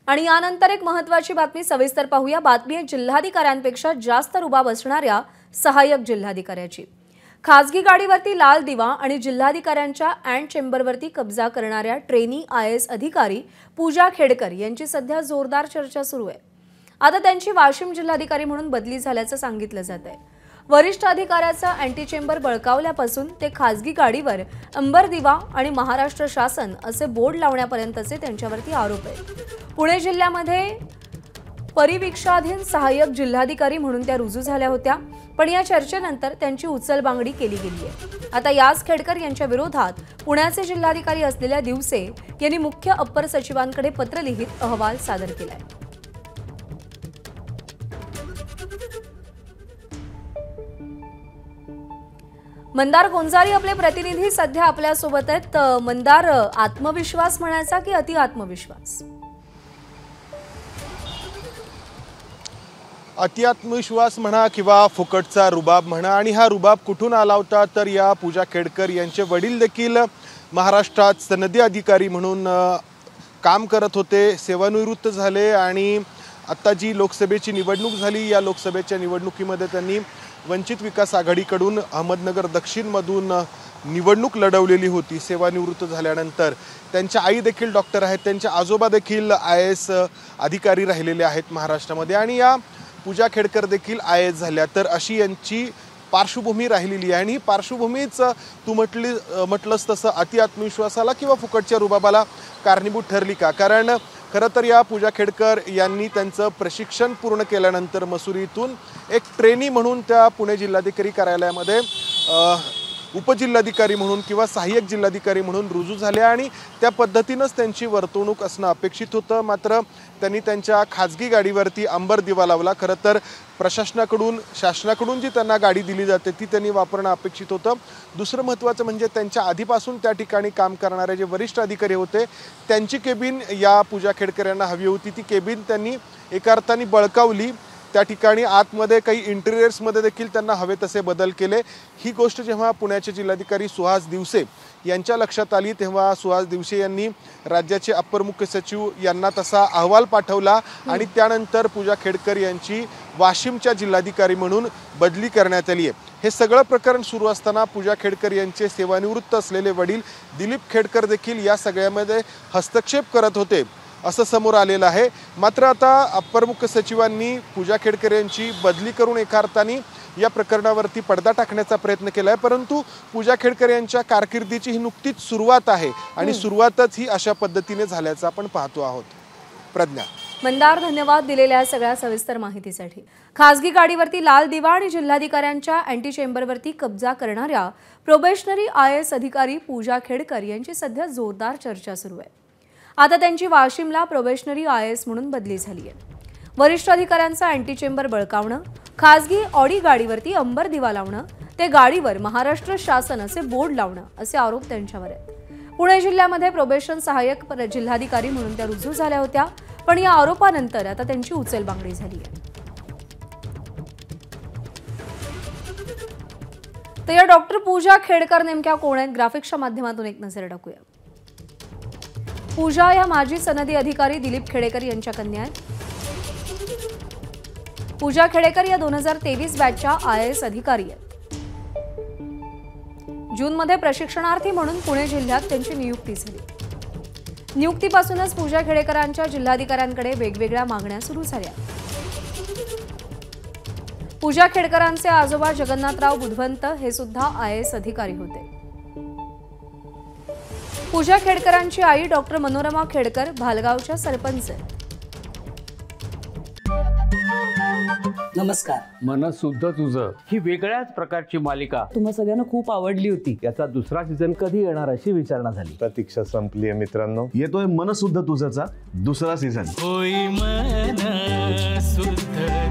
आणि यानंतर एक महत्त्वाची बातमी सविस्तर पाहूया। बातमी आहे जिल्हाधिकाऱ्यांपेक्षा जास्त रुबाब असणाऱ्या सहाय्यक जिल्हाधिकाऱ्याची। खासगी गाडीवरती लाल दिवा आणि जिल्हाधिकाऱ्यांच्या अँड चेंबरवरती कब्जा करणाऱ्या ट्रेनी IAS अधिकारी पूजा खेडकर यांची सध्या जोरदार चर्चा सुरू आहे। आता त्यांची वाशिम जिल्हाधिकारी म्हणून बदली झाल्याचं सांगितलं जातंय। वरिष्ठ अधिकाऱ्याचा अँटी चेंबर बळकावल्यापासून ते खासगी गाडीवर अंबर दिवा आणि महाराष्ट्र शासन असे बोर्ड लावण्यापर्यंतचे त्यांच्यावरती आरोप आहेत। पुणे जिल्ह्यामध्ये परिवीक्षाधीन सहाय्यक जिल्हाधिकारी म्हणून त्या रुजू झाल्या होत्या, पण या चर्चेनंतर त्यांची उचलबांगडी केली गेली आहे। आता याच खेडकर यांच्या विरोधात पुण्याचे जिल्हाधिकारी असलेल्या दिवसे यांनी मुख्य अप्पर सचिवांकडे पत्र लिहित अहवाल सादर केलाय। मंदार गोंजारी आपले प्रतिनिधी सध्या आपल्या सोबत आहेत। मंदार, आत्मविश्वास म्हणायचा की अति आत्मविश्वास? अति आत्मविश्वास म्हणा किंवा फुकटचा रुबाब म्हणा, आणि हा रुबाब कुठून आला होता तर या पूजा खेडकर यांचे वडील देखील महाराष्ट्रात सनदी अधिकारी म्हणून काम करत होते, सेवानिवृत्त झाले आणि आता जी लोकसभेची निवडणूक झाली या लोकसभेच्या निवडणुकीमध्ये त्यांनी वंचित विकास आघाडीकडून अहमदनगर दक्षिणमधून निवडणूक लढवलेली होती। सेवानिवृत्त झाल्यानंतर त्यांच्या आई देखील डॉक्टर आहेत, त्यांचे आजोबा देखील IAS अधिकारी राहिलेले आहेत महाराष्ट्रामध्ये, आणि या पूजा खेडकर देखील IAS झाल्या। तर अशी यांची पार्श्वभूमी राहिलेली आहे आणि ही पार्श्वभूमीच तू म्हटलंस तसं अति आत्मविश्वासाला किंवा फुकटच्या रुबाबाला कारणीभूत ठरली का? कारण खरं तर या पूजा खेडकर यांनी त्यांचं प्रशिक्षण पूर्ण केल्यानंतर मसुरीतून एक ट्रेनी म्हणून त्या पुणे जिल्हाधिकारी कार्यालयामध्ये उपजिल्हाधिकारी म्हणून किंवा सहाय्यक जिल्हाधिकारी म्हणून रुजू झाल्या आणि त्या पद्धतीनंच त्यांची वर्तवणूक असणं अपेक्षित होतं। मात्र त्यांनी त्यांच्या खाजगी गाडीवरती अंबर दिवा लावला। खरं तर प्रशासनाकडून शासनाकडून जी त्यांना गाडी दिली जाते ती त्यांनी वापरणं अपेक्षित होतं। दुसरं महत्त्वाचं म्हणजे त्यांच्या आधीपासून त्या ठिकाणी काम करणारे जे वरिष्ठ अधिकारी होते त्यांची केबिन या पूजा खेडकर यांना हवी होती, ती केबिन त्यांनी एका अर्थाने बळकावली। त्या ठिकाणी आतमध्ये काही इंटेरियर्समध्ये देखील त्यांना हवे तसे बदल केले। ही गोष्ट जेव्हा पुण्याचे जिल्हाधिकारी सुहास दिवसे यांच्या लक्षात आली तेव्हा सुहास दिवसे यांनी राज्याचे अप्पर मुख्य सचिव यांना तसा अहवाल पाठवला आणि त्यानंतर पूजा खेडकर यांची वाशिमच्या जिल्हाधिकारी म्हणून बदली करण्यात आली आहे। हे सगळं प्रकरण सुरू असताना पूजा खेडकर यांचे सेवानिवृत्त असलेले वडील दिलीप खेडकर देखील या सगळ्यामध्ये हस्तक्षेप करत होते असं समोर आलेलं आहे। मात्र आता अप्पर मुख्य सचिवांनी पूजा खेडकर यांची बदली करून एका अर्थाने या प्रकरणावरती पडदा टाकण्याचा प्रयत्न केला आहे, परंतु पूजा खेडकर यांच्या कारकिर्दीची ही नुकतीच सुरुवात आहे आणि सुरुवातच ही अशा पद्धतीने झाल्याचं आपण पाहतो आहोत। प्रज्ञा। मंदार, धन्यवाद दिलेल्या सगळ्या सविस्तर माहितीसाठी। खासगी गाडीवरती लाल दिवा आणि जिल्हाधिकाऱ्यांच्या अँटी चेंबरवरती कब्जा करणाऱ्या प्रोबेशनरी IAS अधिकारी पूजा खेडकर यांची सध्या जोरदार चर्चा सुरू आहे। आता त्यांची वाशिमला प्रोबेशनरी IAS म्हणून बदली झाली आहे। वरिष्ठ अधिकाऱ्यांचा अँटी चेंबर बळकावणं, खासगी ऑडी गाडीवरती अंबर दिवा लावणं, ते गाडीवर महाराष्ट्र शासन असे बोर्ड लावणं असे आरोप त्यांच्यावर आहेत। पुणे जिल्ह्यामध्ये प्रोबेशन सहाय्यक जिल्हाधिकारी म्हणून त्या रुजू झाल्या होत्या, पण या आरोपानंतर आता त्यांची उचलबांगडी झाली आहे। तर या डॉक्टर पूजा खेडकर नेमक्या कोण आहेत? ग्राफिक्सच्या माध्यमातून एक नजर टाकूया। पूजा या माजी सनदी अधिकारी दिलीप खेडेकर यांच्या कन्या आहेत। पूजा खेडेकर या 2023 बॅचच्या IAS अधिकारी आहेत। जूनमध्ये प्रशिक्षणार्थी म्हणून पुणे जिल्ह्यात त्यांची नियुक्ती झाली। नियुक्तीपासूनच पूजा खेडेकरांच्या जिल्हाधिकाऱ्यांकडे वेगवेगळ्या मागण्या सुरू झाल्या। पूजा खेडकरांचे आजोबा जगन्नाथराव बुधवंत हे सुद्धा IAS अधिकारी होते। पूजा खेडकरांची आई डॉक्टर मनोरमा खेडकर भालगावच्या सरपंच आहेत। नमस्कार। मन सुद्धा तुझं ही वेगळ्याच प्रकारची मालिका तुम्हा सगळ्यांना खूप आवडली होती। याचा दुसरा सीझन कधी येणार अशी विचारणा झाली। प्रतीक्षा संपली आहे मित्रांनो, येतोय मन सुद्धा तुझाचा दुसरा सीझन। होई मन सुद्धा